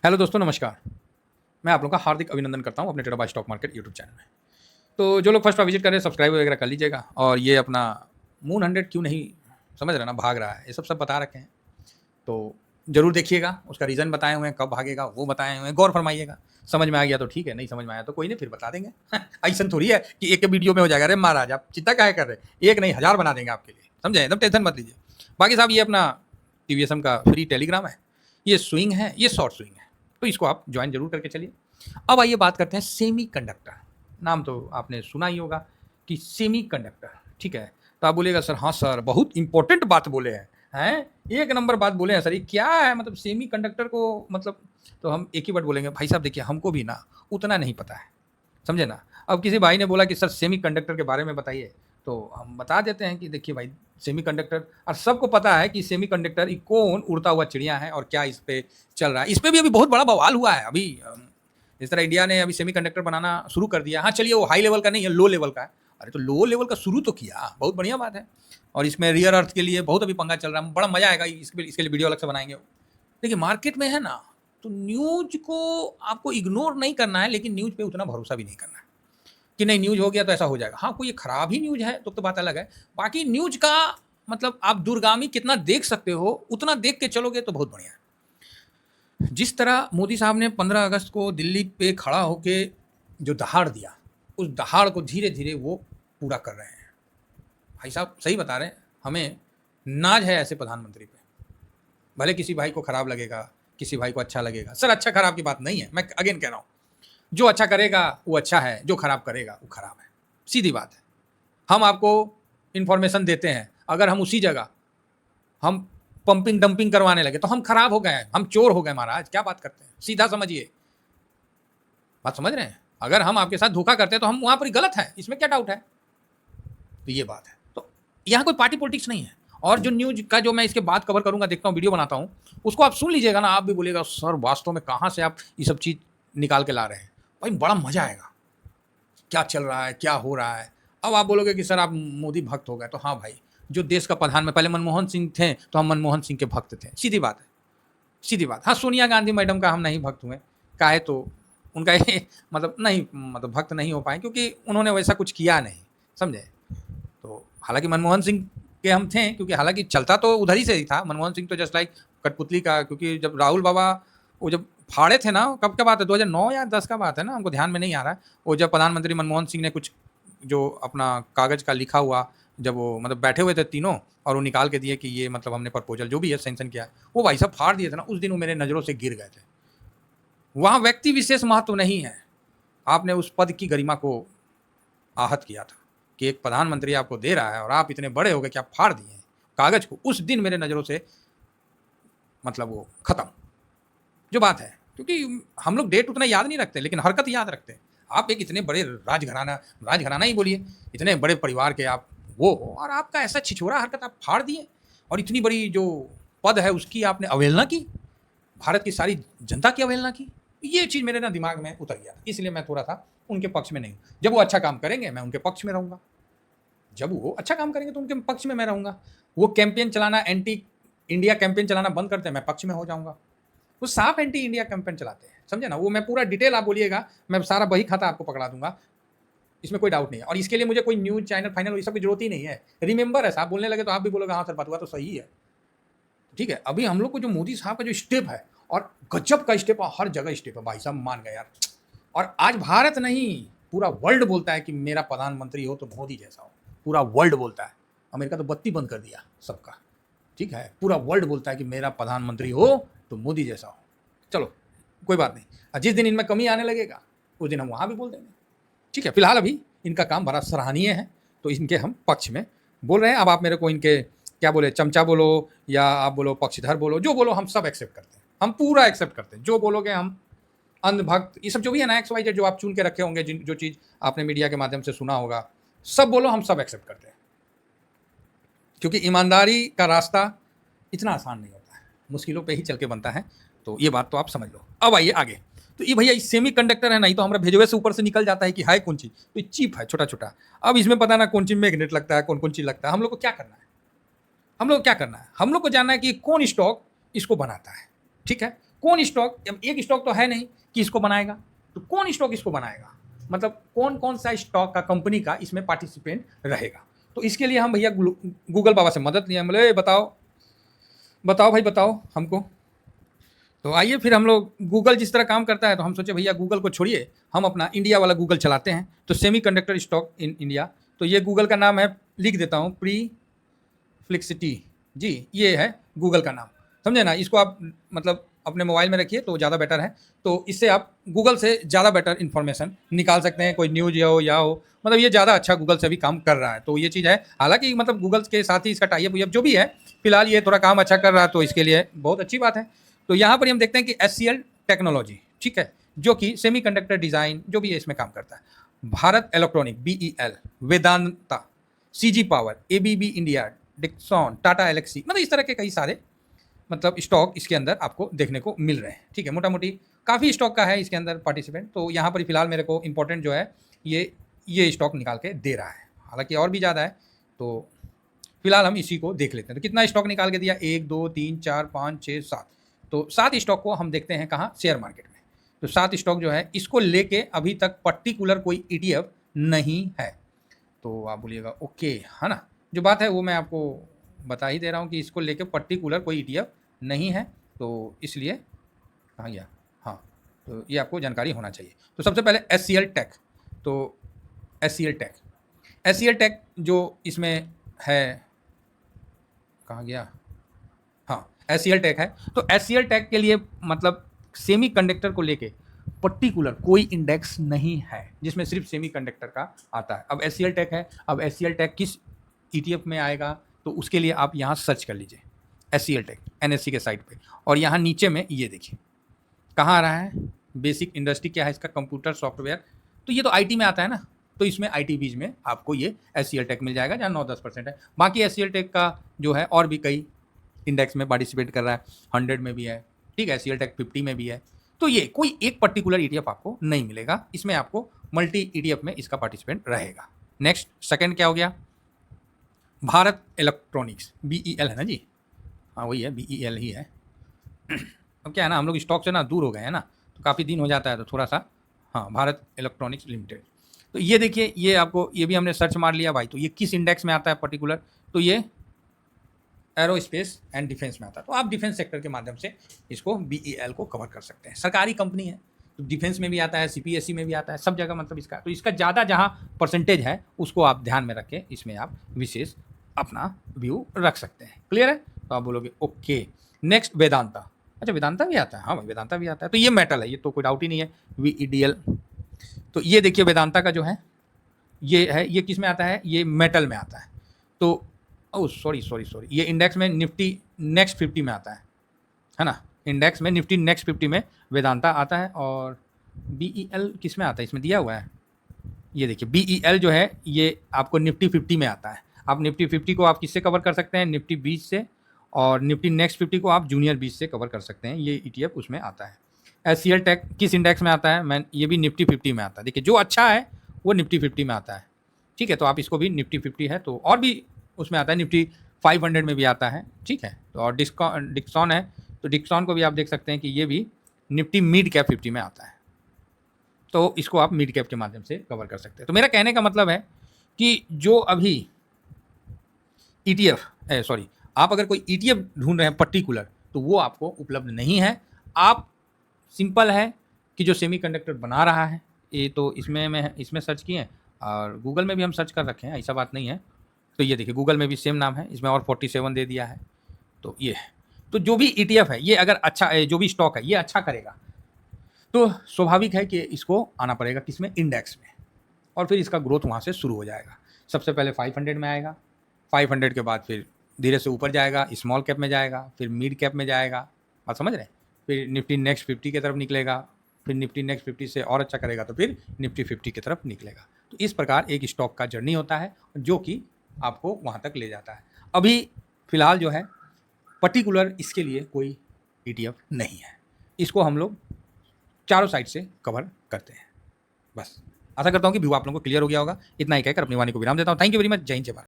Hello दोस्तों, नमस्कार। मैं आप लोगों का हार्दिक अभिनंदन करता हूँ अपने टेरा by stock market YouTube channel में। तो जो लोग फर्स्ट बार विजिट कर रहे हैं, सब्सक्राइब वगैरह कर लीजिएगा। और ये अपना मून 100 क्यों नहीं समझ रहे ना भाग रहा है, ये सब बता रखे हैं। तो ज़रूर देखिएगा, उसका रीज़न बताए हुए हैं, कब भागेगा वो बताए हुए हैं, गौर फरमाइएगा। समझ में आ गया तो ठीक है, नहीं समझ में आया तो कोई नहीं, फिर बता देंगे। ऐसा थोड़ी है कि एक वीडियो में हो जाएगा। अरे महाराज, आप चिंता काहे कर रहे हैं, एक नहीं 1000 बना देंगे आपके लिए, समझे? एकदम टेंशन मत लीजिए। बाकी साहब, ये अपना टीवीएसएम का फ्री टेलीग्राम है, ये स्विंग है, ये शॉर्ट स्विंग है, तो इसको आप ज्वाइन जरूर करके चलिए। अब आइए बात करते हैं सेमी कंडक्टर। नाम तो आपने सुना ही होगा कि सेमी कंडक्टर, ठीक है। तो आप बोलेगा सर, हाँ सर, बहुत इंपॉर्टेंट बात बोले हैं, एक नंबर बात बोले हैं सर, ये क्या है मतलब सेमी कंडक्टर को मतलब। तो हम एक ही वर्ड बोलेंगे, भाई साहब देखिए, हमको भी ना उतना नहीं पता है, समझे ना। अब किसी भाई ने बोला कि सर सेमी कंडक्टर के बारे में बताइए, तो हम बता देते हैं कि देखिए भाई, सेमी कंडक्टर, और सबको पता है कि सेमी कंडक्टर कौन उड़ता हुआ चिड़िया है और क्या इस पे चल रहा है। इस पे भी अभी बहुत बड़ा बवाल हुआ है अभी। जिस तरह इंडिया ने अभी सेमी कंडक्टर बनाना शुरू कर दिया, हाँ चलिए वो हाई लेवल का नहीं है, लो लेवल का है। अरे तो लो लेवल का शुरू तो किया, बहुत बढ़िया बात है। और इसमें रियर अर्थ के लिए बहुत अभी पंगा चल रहा है, बड़ा मजा आएगा, इसके लिए वीडियो अलग से बनाएंगे। देखिए मार्केट में है ना, तो न्यूज को आपको इग्नोर नहीं करना है, लेकिन न्यूज पे उतना भरोसा भी नहीं करना है कि नहीं न्यूज हो गया तो ऐसा हो जाएगा। हाँ, कोई खराब ही न्यूज है तो बात अलग है। बाकी न्यूज का मतलब आप दूरगामी कितना देख सकते हो, उतना देख के चलोगे तो बहुत बढ़िया है। जिस तरह मोदी साहब ने 15 अगस्त को दिल्ली पे खड़ा होके जो दहाड़ दिया, उस दहाड़ को धीरे धीरे वो पूरा कर रहे हैं। भाई साहब सही बता रहे हैं, हमें नाज है ऐसे प्रधानमंत्री पे। भले किसी भाई को खराब लगेगा, किसी भाई को अच्छा लगेगा, सर अच्छा खराब की बात नहीं है, मैं अगेन कह रहा हूँ, जो अच्छा करेगा वो अच्छा है, जो खराब करेगा वो खराब है, सीधी बात है। हम आपको इन्फॉर्मेशन देते हैं, अगर हम उसी जगह हम पंपिंग डंपिंग करवाने लगे तो हम खराब हो गए, हम चोर हो गए महाराज। क्या बात करते हैं, सीधा समझिए, बात समझ रहे हैं। अगर हम आपके साथ धोखा करते हैं तो हम वहां पर गलत है, इसमें क्या डाउट है। तो ये बात है। तो यहाँ कोई पार्टी पॉलिटिक्स नहीं है। और जो न्यूज का जो मैं इसके बाद कवर करूंगा, देखता हूँ, वीडियो बनाता हूँ, उसको आप सुन लीजिएगा ना, आप भी बोलिएगा सर वास्तव में कहाँ से आप ये सब चीज़ निकाल के ला रहे हैं। भाई बड़ा मजा आएगा, क्या चल रहा है, क्या हो रहा है। अब आप बोलोगे कि सर आप मोदी भक्त हो गए, तो हाँ भाई, जो देश का प्रधान में पहले मनमोहन सिंह थे तो हम मनमोहन सिंह के भक्त थे, सीधी बात है, सीधी बात। हाँ, सोनिया गांधी मैडम का हम नहीं भक्त हुए, काहे तो उनका ये मतलब नहीं, मतलब भक्त नहीं हो पाए क्योंकि उन्होंने वैसा कुछ किया नहीं, समझे। तो हालांकि मनमोहन सिंह के हम थे, क्योंकि हालांकि चलता तो उधर ही से ही था। मनमोहन सिंह तो जस्ट लाइक कठपुतली का, क्योंकि जब राहुल बाबा वो जब फाड़े थे ना, कब क्या बात है, 2009 या 10 का बात है ना, हमको ध्यान में नहीं आ रहा है। वो जब प्रधानमंत्री मनमोहन सिंह ने कुछ जो अपना कागज का लिखा हुआ, जब वो मतलब बैठे हुए थे तीनों, और वो निकाल के दिए कि ये मतलब हमने प्रपोजल जो भी है सेंशन किया है, वो भाई साहब फाड़ दिए थे ना, उस दिन वो मेरे नज़रों से गिर गए थे। वहाँ व्यक्ति विशेष महत्व नहीं है, आपने उस पद की गरिमा को आहत किया था कि एक प्रधानमंत्री आपको दे रहा है और आप इतने बड़े हो गए कि आप फाड़ दिए कागज को। उस दिन मेरे नज़रों से मतलब वो खत्म, जो बात है। क्योंकि हम लोग डेट उतना याद नहीं रखते, लेकिन हरकत याद रखते हैं। आप एक इतने बड़े राजघराना ही बोलिए, इतने बड़े परिवार के आप वो हो, और आपका ऐसा छिछोरा हरकत आप फाड़ दिए, और इतनी बड़ी जो पद है उसकी आपने अवहेलना की, भारत की सारी जनता की अवहेलना की। ये चीज़ मेरे ना दिमाग में उतर गया, इसलिए मैं थोड़ा सा उनके पक्ष में नहीं हूँ। जब वो अच्छा काम करेंगे मैं उनके पक्ष में रहूँगा, जब वो अच्छा काम करेंगे तो उनके पक्ष में मैं रहूँगा। वो कैंपेन चलाना, एंटी इंडिया कैंपेन चलाना बंद करते हैं, मैं पक्ष में हो जाऊँगा। वो साफ एंटी इंडिया कैंपेन चलाते हैं, समझे ना। वो मैं पूरा डिटेल आप बोलिएगा, मैं सारा बही खाता आपको पकड़ा दूंगा, इसमें कोई डाउट नहीं है। और इसके लिए मुझे कोई न्यूज चैनल फाइनल ये सब की जरूरत ही नहीं है। रिमेंबर है साहब, बोलने लगे तो आप भी बोलोगे हाँ सर बात हुआ तो सही है, ठीक है। अभी हम लोग को जो मोदी साहब का जो स्टेप है, और गजब का स्टेप है, हर जगह स्टेप है भाई साहब, मान गए यार। और आज भारत नहीं, पूरा वर्ल्ड बोलता है कि मेरा प्रधानमंत्री हो तो मोदी जैसा हो, पूरा वर्ल्ड बोलता है। अमेरिका तो बत्ती बंद कर दिया सबका, ठीक है। पूरा वर्ल्ड बोलता है कि मेरा प्रधानमंत्री हो तो मोदी जैसा हो। चलो कोई बात नहीं, जिस दिन इनमें कमी आने लगेगा उस दिन हम वहाँ भी बोल देंगे, ठीक है। फिलहाल अभी इनका काम बड़ा सराहनीय है, तो इनके हम पक्ष में बोल रहे हैं। अब आप मेरे को इनके क्या बोले, चमचा बोलो या आप बोलो पक्षधर बोलो, जो बोलो हम सब एक्सेप्ट करते हैं, हम पूरा एक्सेप्ट करते हैं। जो बोलोगे हम, अंधभक्त, ये सब जो भी है ना, एक्स वाई जेड जो आप चुन के रखे होंगे, जिन जो चीज़ आपने मीडिया के माध्यम से सुना होगा, सब बोलो हम सब एक्सेप्ट करते हैं। क्योंकि ईमानदारी का रास्ता इतना आसान नहीं होता है, मुश्किलों पे ही चल के बनता है। तो ये बात तो आप समझ लो। अब आइए आगे। तो ये भैया सेमी कंडक्टर है, नहीं तो हमारा भेजवे से ऊपर से निकल जाता है कि हाई कौन चीज़, तो ये चीप है, छोटा छोटा। अब इसमें पता ना कौन चीज़ मैग्नेट लगता है, कौन कौन चीज़ लगता है। हम लोग को क्या करना है, हम लोग को क्या करना है, हम लोग को जानना है कि कौन स्टॉक इसको बनाता है, ठीक है। कौन स्टॉक, अब एक स्टॉक तो है नहीं कि इसको बनाएगा, तो कौन स्टॉक इसको बनाएगा, मतलब कौन कौन सा स्टॉक का कंपनी का इसमें पार्टिसिपेंट रहेगा। तो इसके लिए हम भैया गूगल बाबा से मदद लिए, बोले बताओ बताओ भाई बताओ हमको। तो आइए फिर हम लोग, गूगल जिस तरह काम करता है तो हम सोचे भैया गूगल को छोड़िए, हम अपना इंडिया वाला गूगल चलाते हैं। तो सेमीकंडक्टर स्टॉक इन इंडिया, तो ये गूगल का नाम है, लिख देता हूँ, प्रीफ्लिक्सिटी जी, ये है गूगल का नाम, समझे ना। इसको आप मतलब अपने मोबाइल में रखिए तो ज़्यादा बेटर है। तो इससे आप गूगल से ज़्यादा बेटर इन्फॉर्मेशन निकाल सकते हैं, कोई न्यूज हो, मतलब ये ज़्यादा अच्छा गूगल से भी काम कर रहा है। तो ये चीज़ है, हालांकि मतलब गूगल के साथ ही इसका टाइप हुई, अब जो भी है फिलहाल ये थोड़ा काम अच्छा कर रहा है, तो इसके लिए बहुत अच्छी बात है। तो यहाँ पर हम देखते हैं कि SCL टेक्नोलॉजी, ठीक है, जो कि सेमीकंडक्टर डिज़ाइन जो भी है इसमें काम करता है। Bharat electronic BEL, Vedanta, CG power, ABB India, Dixon, Tata Elxsi, मतलब इस तरह के कई सारे मतलब स्टॉक इसके अंदर आपको देखने को मिल रहे हैं, ठीक है। मोटा मोटी काफ़ी स्टॉक का है इसके अंदर पार्टिसिपेंट। तो यहाँ पर फिलहाल मेरे को इंपॉर्टेंट जो है ये स्टॉक निकाल के दे रहा है, हालांकि और भी ज़्यादा है, तो फिलहाल हम इसी को देख लेते हैं। तो कितना स्टॉक निकाल के दिया, 1 2 3 4 5 6 7, तो 7 स्टॉक को हम देखते हैं कहाँ, शेयर मार्केट में। तो 7 स्टॉक जो है इसको लेके अभी तक पर्टिकुलर कोई ETF नहीं है। तो आप बोलिएगा ओके, है ना, जो बात है वो मैं आपको बता ही दे रहा हूँ कि इसको लेके पर्टिकुलर कोई ETF नहीं है, तो इसलिए कहाँ गया, हाँ, तो ये आपको जानकारी होना चाहिए। तो सबसे पहले SCL टेक, तो SCL टेक जो इसमें है, कहाँ गया, हाँ, SCL टेक है। तो SCL टेक के लिए मतलब सेमीकंडक्टर को लेके पर्टिकुलर कोई इंडेक्स नहीं है जिसमें सिर्फ सेमीकंडक्टर का आता है। अब SCL टेक है, अब SCL टेक किस ETF में आएगा, तो उसके लिए आप यहाँ सर्च कर लीजिए SCL टेक NSE के साइट पे, और यहाँ नीचे में ये देखिए कहाँ आ रहा है, बेसिक इंडस्ट्री क्या है इसका, कंप्यूटर सॉफ्टवेयर, तो ये तो IT में आता है ना, तो इसमें IT बीज में आपको ये SCL टेक मिल जाएगा, जहाँ 9-10% है। बाकी SCL टेक का जो है और भी कई इंडेक्स में पार्टिसिपेट कर रहा है, 100 में भी है, ठीक है, SCL टेक 50 में भी है। तो ये कोई एक पर्टिकुलर ETF आपको नहीं मिलेगा, इसमें आपको मल्टी ETF में इसका पार्टिसिपेंट रहेगा। नेक्स्ट सेकंड क्या हो गया, भारत इलेक्ट्रॉनिक्स, BEL है ना जी, हाँ वही है, BEL ही है। अब क्या है ना, हम लोग स्टॉक से ना दूर हो गए हैं ना, तो काफ़ी दिन हो जाता है, तो थोड़ा सा, हाँ, भारत इलेक्ट्रॉनिक्स लिमिटेड। तो ये देखिए, ये आपको, ये भी हमने सर्च मार लिया भाई, तो ये किस इंडेक्स में आता है पर्टिकुलर, तो ये एरोस्पेस एंड डिफेंस में आता है। तो आप डिफेंस सेक्टर के माध्यम से इसको BEL को कवर कर सकते हैं, सरकारी कंपनी है, तो डिफेंस में भी आता है, CPSE में भी आता है, सब जगह मतलब इसका, तो इसका ज़्यादा जहाँ परसेंटेज है उसको आप ध्यान में रखें, इसमें आप विशेष अपना व्यू रख सकते हैं। क्लियर है, तो आप बोलोगे ओके। नेक्स्ट वेदांता, अच्छा वेदांता भी आता है, हाँ भाई वेदांता भी आता है, तो ये मेटल है, ये तो कोई डाउट ही नहीं है, VEDL। तो ये देखिए वेदांता का जो है ये किस में आता है, ये मेटल में आता है। तो ओह सॉरी, ये इंडेक्स में निफ्टी नेक्स्ट 50 में आता है ना, इंडेक्स में निफ्टी नेक्स्ट 50 में वेदांता आता है। और BEL किस में आता है, इसमें दिया हुआ है, ये देखिए BEL जो है ये आपको निफ्टी 50 में आता है। आप निफ्टी 50 को आप किससे कवर कर सकते हैं, निफ्टी 20 से, और निफ्टी नेक्स्ट 50 को आप जूनियर 20 से कवर कर सकते हैं, ये ETF उसमें आता है। SCL टेक किस इंडेक्स में आता है, ये भी निफ्टी 50 में आता है। देखिए जो अच्छा है वो निफ्टी 50 में आता है, ठीक है, तो आप इसको भी निफ्टी 50 है, तो और भी उसमें आता है, निफ्टी 500 में भी आता है, ठीक है। तो और डिक्सॉन है, तो डिक्सॉन को भी आप देख सकते हैं कि ये भी निफ्टी मिड कैप 50 में आता है, तो इसको आप मिड कैप के माध्यम से कवर कर सकते हैं। तो मेरा कहने का मतलब है कि जो अभी ETF आप अगर कोई ETF ढूंढ रहे हैं पर्टिकुलर, तो वो आपको उपलब्ध नहीं है। आप सिंपल है कि जो सेमीकंडक्टर बना रहा है, ये तो इसमें सर्च किए, और गूगल में भी हम सर्च कर रखे हैं, ऐसा बात नहीं है। तो ये देखिए गूगल में भी सेम नाम है, इसमें और 47 दे दिया है, तो ये है। तो जो भी ETF है, ये अगर अच्छा, जो भी स्टॉक है ये अच्छा करेगा, तो स्वाभाविक है कि इसको आना पड़ेगा किसमें, इंडेक्स में, और फिर इसका ग्रोथ वहाँ से शुरू हो जाएगा। सबसे पहले 500 में आएगा, 500 के बाद फिर धीरे से ऊपर जाएगा, स्मॉल कैप में जाएगा, फिर मिड कैप में जाएगा, आप समझ रहे हैं, फिर निफ्टी नेक्स्ट 50 की तरफ निकलेगा, फिर निफ्टी नेक्स्ट 50 से और अच्छा करेगा तो फिर निफ्टी 50 की तरफ निकलेगा। तो इस प्रकार एक स्टॉक का जर्नी होता है जो कि आपको वहाँ तक ले जाता है। अभी फ़िलहाल जो है पर्टिकुलर इसके लिए कोई ETF नहीं है, इसको हम लोग चारों साइड से कवर करते हैं। बस आशा करता हूँ कि व्यू आप लोगों को क्लियर हो गया होगा। इतना ही कहकर अपनी वाणी को विराम देता हूँ। Thank you very much. जय हिंद, जय भारत।